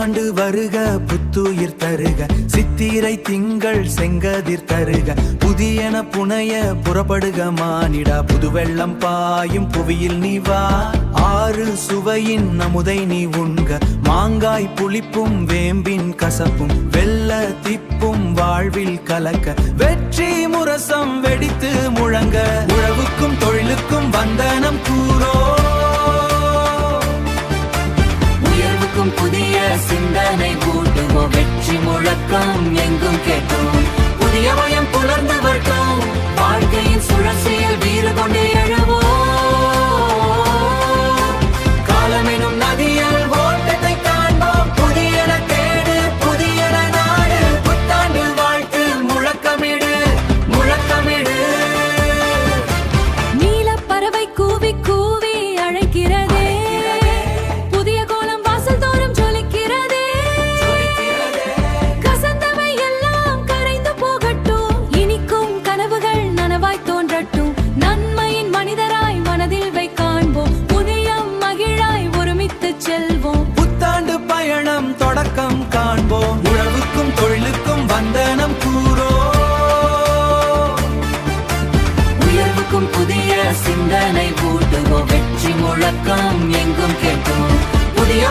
புத்தாண்டு வருக புத்துயிர் தருக, சித்திரை திங்கள் செங்கதிர் தருக, புதியன புனைய புறப்படுக மானிடா, புது வெள்ளம் பாயும் புவியில் நீ வா. ஆறு சுவையின் அமுதை நீ உண்க, மாங்காய் புளிப்பும் வேம்பின் கசப்பும் வெள்ள திப்பும் வாழ்வில் கலக்க, வெற்றி முரசம் வெடித்து முழங்க, உழவுக்கும் தொழிலுக்கும் வந்தனம் கூறோ, உயர்வுக்கும் புதிய சிந்தனை ஊட்டுவோம், வெற்றி முழக்கம் எங்கும் கேட்கும், புதிய மயம் புலர்ந்து வரட்டும், வாழ்க்கையின் சுழற்சியில் வீறு கொண்டு எழுவோம், காலமெனும் நதியில் ஓட்டத்தை காண்போம், புதியன தேடு புதியன நாடு, புத்தாண்டு வாழ்த்து முழக்கமிடு முழக்கமிடு. நீலப் பறவை கூவி கூவி அழைக்கிறதே, புதிய கோலம் வாசல் தோறும் ஜொலிக்கிறதே, கசந்தவை எல்லாம் கரைந்து போகட்டும், இனிக்கும் கனவுகள் நனவாய் தோன்றட்டும், நன்மையின் மனிதராய் மனதில் வை காண்போம், புதிய மகிழாய் ஒருமித்து செல்வோம், புத்தாண்டு பயணம் தொடக்கம் காண்போம், உழவுக்கும் தொழிலுக்கும் வந்தனம் கூறோ, உயர்வுக்கும் புதிய சிந்தனை ஊட்டுவோம், வெற்றி முழக்கம் எங்கும் கேட்கும், புதிய